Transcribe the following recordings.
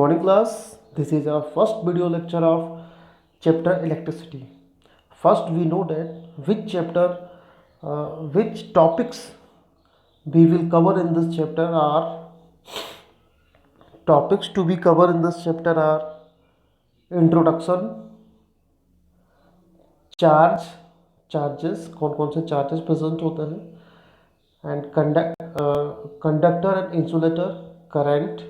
morning class. This is our first video lecture of chapter electricity. First, we know that which topics we will cover in this chapter are topics to be covered in this chapter are introduction, charge, charges, कौन कौन से charges present होते हैं, and conductor and insulator, current,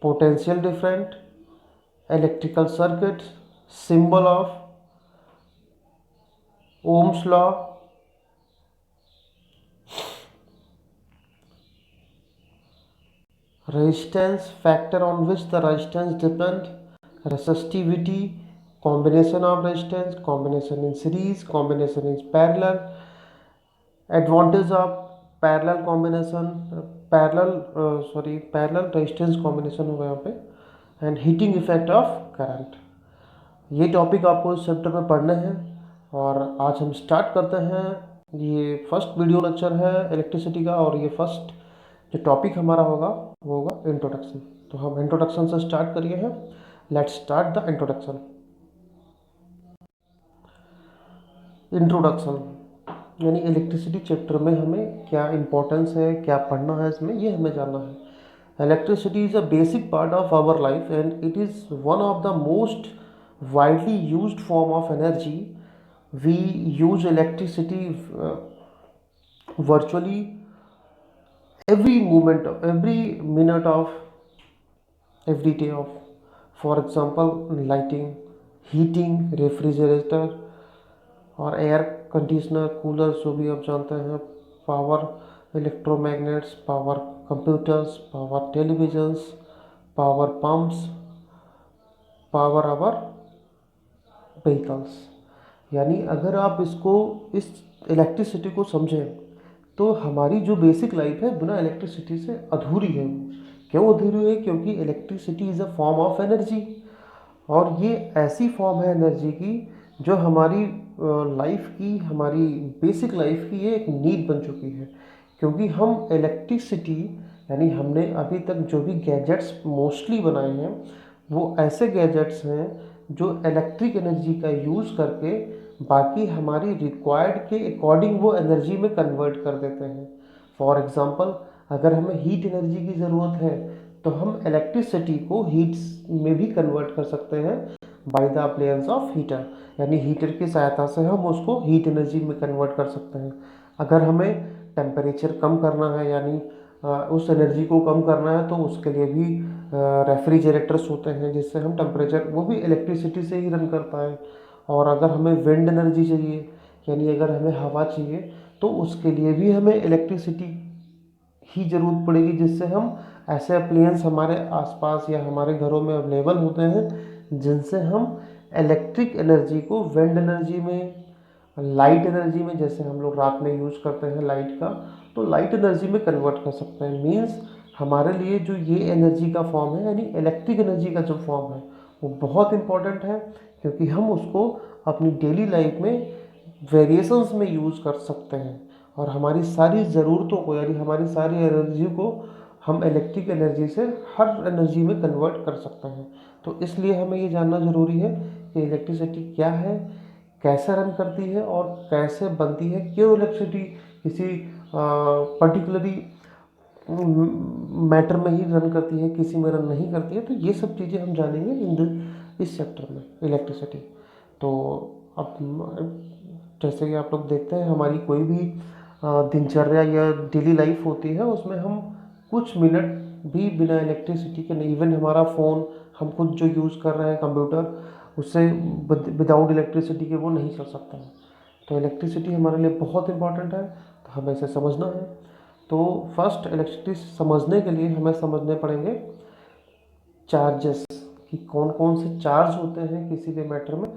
potential different, electrical circuit, symbol of Ohm's law, resistance, factor on which the resistance depend, resistivity, combination of resistance, combination in series, combination in parallel, advantage of parallel combination, parallel resistance combination होगा यहाँ पे, and heating effect of current. ये topic आपको इस chapter में पढ़ने हैं और आज हम स्टार्ट करते हैं। ये फर्स्ट वीडियो लेक्चर है इलेक्ट्रिसिटी का और ये फर्स्ट जो टॉपिक हमारा होगा वो होगा इंट्रोडक्शन। तो हम इंट्रोडक्शन से स्टार्ट करिए हैं। Let's start the introduction. Introduction यानी इलेक्ट्रिसिटी चैप्टर में हमें क्या इम्पोर्टेंस है, क्या पढ़ना है, इसमें ये हमें जानना है। Electricity is a basic part of our life and it is one of the most widely used form of energy. We use electricity virtually every moment, every minute of every day of, for example, lighting, heating, refrigerator और air conditioner, cooler, जो भी आप जानते हैं, power electromagnets, power computers, power televisions, power pumps, power our vehicles. यानी अगर आप इस इलेक्ट्रिसिटी को समझें तो हमारी जो बेसिक लाइफ है बिना इलेक्ट्रिसिटी से अधूरी है। क्यों अधूरी है? क्योंकि electricity is a form of energy और ये ऐसी फॉर्म है एनर्जी की जो हमारी लाइफ की, हमारी बेसिक लाइफ की ये एक नीड बन चुकी है। क्योंकि हम इलेक्ट्रिसिटी यानी हमने अभी तक जो भी गैजेट्स मोस्टली बनाए हैं वो ऐसे गैजेट्स हैं जो इलेक्ट्रिक एनर्जी का यूज़ करके बाकी हमारी रिक्वायर्ड के अकॉर्डिंग वो एनर्जी में कन्वर्ट कर देते हैं। फॉर एग्ज़ाम्पल, अगर हमें हीट एनर्जी की ज़रूरत है तो हम इलेक्ट्रिसिटी को हीट में भी कन्वर्ट कर सकते हैं by the appliance of heater. यानी हीटर की सहायता से हम उसको हीट एनर्जी में कन्वर्ट कर सकते हैं। अगर हमें टेम्परेचर कम करना है यानी उस एनर्जी को कम करना है तो उसके लिए भी रेफ्रिजरेटर्स होते हैं जिससे हम टेम्परेचर, वो भी इलेक्ट्रिसिटी से ही रन करता है। और अगर हमें विंड एनर्जी चाहिए यानी अगर हमें हवा चाहिए तो उसके लिए भी हमें इलेक्ट्रिसिटी ही ज़रूरत पड़ेगी, जिससे हम ऐसे अप्लायंस हमारे आसपास या हमारे घरों में अवेलेबल होते हैं जिनसे हम इलेक्ट्रिक एनर्जी को विंड एनर्जी में, लाइट एनर्जी में, जैसे हम लोग रात में यूज़ करते हैं लाइट का, तो लाइट एनर्जी में कन्वर्ट कर सकते हैं। मीन्स हमारे लिए जो ये एनर्जी का फॉर्म है यानी इलेक्ट्रिक एनर्जी का जो फॉर्म है वो बहुत इंपॉर्टेंट है क्योंकि हम उसको अपनी डेली लाइफ में वेरिएशंस में यूज़ कर सकते हैं और हमारी सारी ज़रूरतों को यानी हमारी सारी एनर्जी को हम इलेक्ट्रिक एनर्जी से हर एनर्जी में कन्वर्ट कर सकते हैं। तो इसलिए हमें ये जानना ज़रूरी है कि इलेक्ट्रिसिटी क्या है, कैसे रन करती है और कैसे बनती है, क्यों इलेक्ट्रिसिटी किसी पर्टिकुलरली मैटर में ही रन करती है, किसी में रन नहीं करती है। तो ये सब चीज़ें हम जानेंगे इस चैप्टर में इलेक्ट्रिसिटी। तो अब जैसे कि आप लोग देखते हैं हमारी कोई भी दिनचर्या या डेली लाइफ होती है उसमें हम कुछ मिनट भी बिना इलेक्ट्रिसिटी के नहीं, इवन हमारा फ़ोन हम खुद जो यूज़ कर रहे हैं कंप्यूटर, उससे विदाउट इलेक्ट्रिसिटी के वो नहीं चल सकता है। तो इलेक्ट्रिसिटी हमारे लिए बहुत इंपॉर्टेंट है, तो हमें इसे समझना है। तो फर्स्ट इलेक्ट्रिसिटी समझने के लिए हमें समझने पड़ेंगे चार्जेस कि कौन कौन से चार्ज होते हैं किसी भी मैटर में।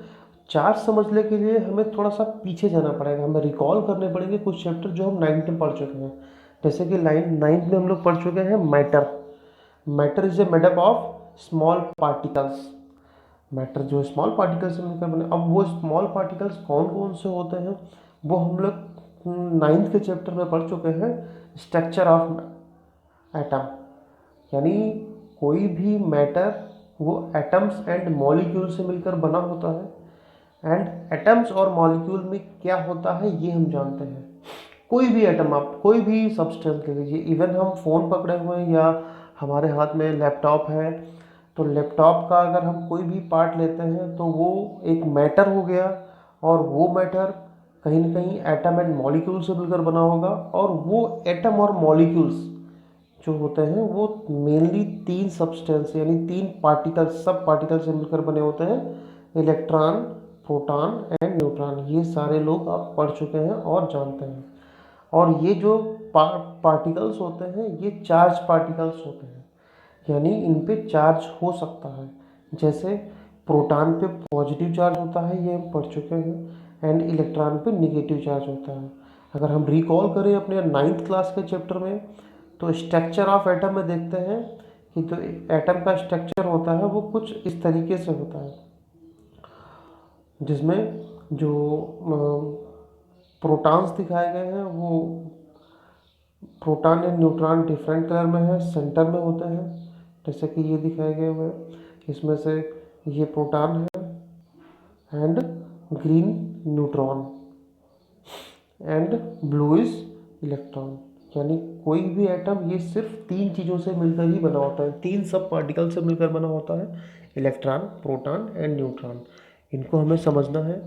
चार्ज समझने के लिए हमें थोड़ा सा पीछे जाना पड़ेगा, हमें रिकॉल करने पड़ेंगे कुछ चैप्टर जो हम 9th में पढ़ चुके हैं। जैसे कि 9th में हम लोग पढ़ चुके हैं matter. Matter is a made up of small particles. Matter जो स्मॉल पार्टिकल्स से मिलकर बने। अब वो स्मॉल पार्टिकल्स कौन कौन से होते हैं वो हम लोग 9th के चैप्टर में पढ़ चुके हैं, स्ट्रक्चर ऑफ एटम। यानी कोई भी मैटर वो एटम्स एंड मॉलिक्यूल से मिलकर बना होता है, एंड एटम्स और मॉलिक्यूल में क्या होता है ये हम जानते हैं। कोई भी एटम, आप कोई भी सब्सटेंस ले लीजिए, इवन हम फ़ोन पकड़े हुए हैं या हमारे हाथ में लैपटॉप है, तो लैपटॉप का अगर हम कोई भी पार्ट लेते हैं तो वो एक मैटर हो गया, और वो मैटर कहीं ना कहीं एटम एंड मॉलिक्यूल से मिलकर बना होगा। और वो एटम और मॉलिक्यूल्स जो होते हैं वो मेनली तीन सब्सटेंस यानी तीन पार्टिकल, सब पार्टिकल से मिलकर बने होते हैं। इलेक्ट्रॉन, प्रोटॉन एंड न्यूट्रॉन, ये सारे लोग आप पढ़ चुके हैं और जानते हैं। और ये जो पार्टिकल्स होते हैं ये चार्ज पार्टिकल्स होते हैं, यानी इन पे चार्ज हो सकता है। जैसे प्रोटॉन पे पॉजिटिव चार्ज होता है, ये हम पढ़ चुके हैं, एंड इलेक्ट्रॉन पे निगेटिव चार्ज होता है। अगर हम रिकॉल करें अपने 9th क्लास के चैप्टर में, तो स्ट्रक्चर ऑफ एटम में देखते हैं कि जो एटम का स्ट्रक्चर होता है वो कुछ इस तरीके से होता है, जिसमें जो प्रोटॉन्स दिखाए गए हैं वो proton and neutron different colour में है, सेंटर में होते हैं, जैसे कि ये दिखाए गए हुए हैं। इसमें से ये प्रोटॉन है and green neutron and blue is electron. यानी कोई भी एटम ये सिर्फ तीन चीज़ों से मिलकर ही बना होता है, तीन सब पार्टिकल से मिलकर बना होता है, इलेक्ट्रॉन, प्रोटॉन एंड न्यूट्रॉन। इनको हमें समझना है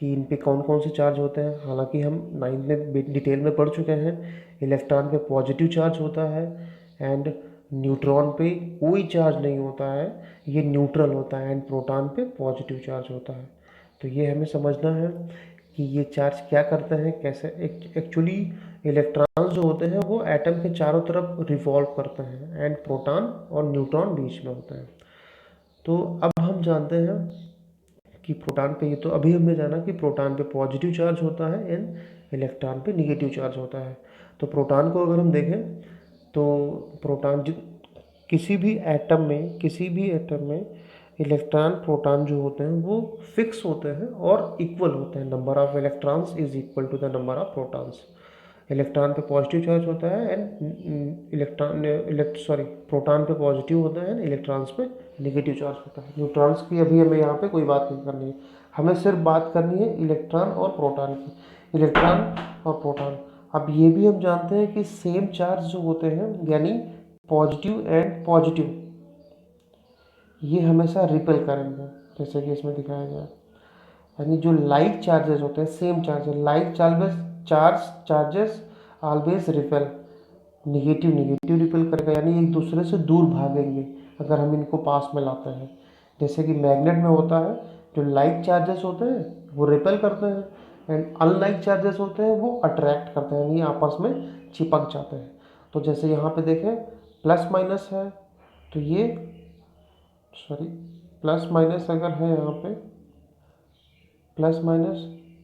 कि इन पे कौन कौन से चार्ज होते हैं। हालांकि हम 9th में डिटेल में पढ़ चुके हैं, इलेक्ट्रॉन पे पॉजिटिव चार्ज होता है एंड न्यूट्रॉन पे कोई चार्ज नहीं होता है, ये न्यूट्रल होता है, एंड प्रोटॉन पे पॉजिटिव चार्ज होता है। तो ये हमें समझना है कि ये चार्ज क्या करते हैं, कैसे। एक्चुअली इलेक्ट्रॉन्स जो होते हैं वो एटम के चारों तरफ रिवॉल्व करते हैं, एंड प्रोटॉन और न्यूट्रॉन बीच में होते हैं। तो अब हम जानते हैं कि प्रोटॉन पे, ये तो अभी हमने जाना कि प्रोटॉन पे पॉजिटिव चार्ज होता है एंड इलेक्ट्रॉन पे निगेटिव चार्ज होता है। तो प्रोटॉन को अगर हम देखें तो प्रोटॉन किसी भी एटम में इलेक्ट्रॉन प्रोटॉन जो होते हैं वो फिक्स होते हैं और इक्वल होते हैं। Number of electrons is equal to the number of protons. Electron पे पॉजिटिव चार्ज होता है एंड प्रोटॉन पे पॉजिटिव होता है एंड इलेक्ट्रॉन्स पे निगेटिव चार्ज होता है। न्यूट्रॉन्स की अभी हमें यहाँ पे कोई बात नहीं करनी है, हमें सिर्फ बात करनी है इलेक्ट्रॉन और प्रोटॉन की। इलेक्ट्रॉन और प्रोटॉन, अब ये भी हम जानते हैं कि सेम चार्ज जो होते हैं, यानी पॉजिटिव एंड पॉजिटिव, ये हमेशा रिपेल करेंगे, जैसे कि इसमें दिखाया गया है। यानी जो लाइक चार्जेस होते हैं, same charge, like charges always repel, negative negative repel करेगा, यानी एक दूसरे से दूर भागेंगे अगर हम इनको पास में लाते हैं। जैसे कि मैग्नेट में होता है, जो लाइक चार्जेस होते हैं वो रिपेल करते हैं एंड अनलाइक चार्जेस होते हैं वो अट्रैक्ट करते हैं, यानी आपस में चिपक जाते हैं। तो जैसे यहाँ पे देखें प्लस माइनस है, तो ये प्लस माइनस अगर है यहाँ पे प्लस माइनस,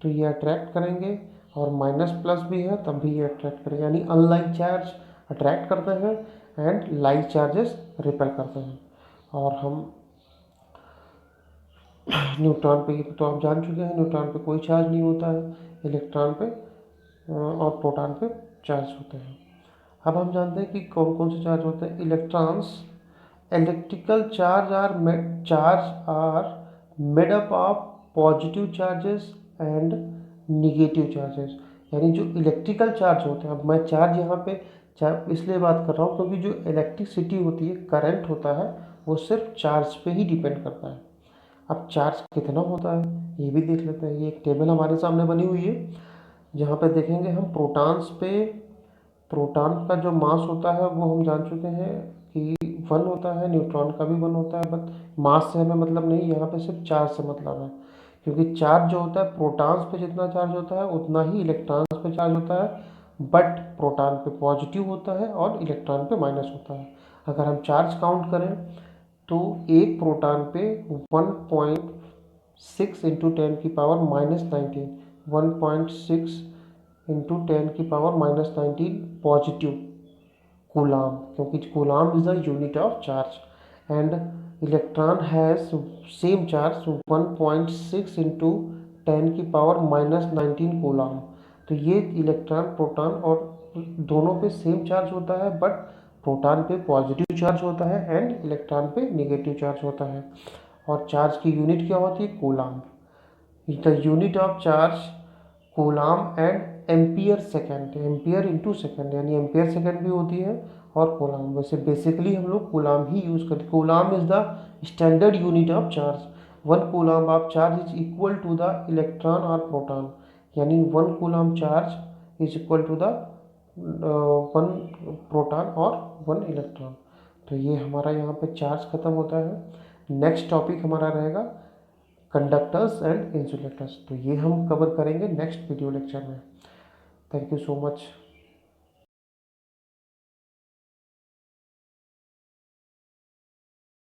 तो ये अट्रैक्ट करेंगे, और माइनस प्लस भी है तब भी ये अट्रैक्ट करेंगे, यानी अनलाइक चार्ज अट्रैक्ट करते हैं एंड लाइक चार्जेस रिपेल करते हैं। और हम न्यूट्रॉन पे तो आप जान चुके हैं, न्यूट्रॉन पे कोई चार्ज नहीं होता है, इलेक्ट्रॉन पे और प्रोटॉन पे चार्ज होते हैं। अब हम जानते हैं कि कौन कौन से चार्ज होते हैं। Electrons, electrical charge are made up of positive charges and negative charges. यानी जो इलेक्ट्रिकल चार्ज होते हैं, अब मैं चार्ज यहाँ पे इसलिए बात कर रहा हूँ क्योंकि जो इलेक्ट्रिसिटी होती है, करंट होता है, वो सिर्फ चार्ज पे ही डिपेंड करता है। अब चार्ज कितना होता है ये भी देख लेते हैं। ये एक टेबल हमारे सामने बनी हुई है, जहाँ पे देखेंगे हम प्रोटॉन्स पे, प्रोटॉन का जो मास होता है वो हम जान चुके हैं कि 1 होता है, न्यूट्रॉन का भी 1 होता है, बट मास से हमें मतलब नहीं, यहाँ पे सिर्फ चार्ज से मतलब है। क्योंकि चार्ज जो होता है, प्रोटॉन्स पे जितना चार्ज होता है उतना ही इलेक्ट्रॉन्स पे चार्ज होता है, बट प्रोटॉन पे पॉजिटिव होता है और इलेक्ट्रॉन पे माइनस होता है। अगर हम चार्ज काउंट करें तो एक प्रोटॉन पे 1.6 इंटू 10⁻⁻⁹, 1.6 इंटू 10⁻⁻⁹ पॉजिटिव कूलाम, क्योंकि coulomb is the unit of charge, and electron has same charge 1.6 into 10⁻⁻⁹ coulomb. तो ये इलेक्ट्रॉन प्रोटॉन और दोनों पे सेम चार्ज होता है, बट प्रोटॉन पे पॉजिटिव चार्ज होता है एंड इलेक्ट्रॉन पे नेगेटिव चार्ज होता है। और चार्ज की यूनिट क्या होती है? Coulomb. The unit of charge coulomb and ampere second, ampere into second, यानी एम्पियर सेकेंड भी होती है और कूलाम। वैसे बेसिकली हम लोग कूलाम ही यूज़ करते हैं। Coulomb is the standard unit of charge. 1 coulomb of charge is equal to the electron और प्रोटॉन, यानी 1 coulomb charge is equal to the 1 proton और 1 इलेक्ट्रॉन। तो ये हमारा यहाँ पे चार्ज खत्म होता है। नेक्स्ट टॉपिक हमारा रहेगा कंडक्टर्स एंड इंसुलेटर्स। तो ये हम कवर करेंगे नेक्स्ट वीडियो लेक्चर में। Thank you so much.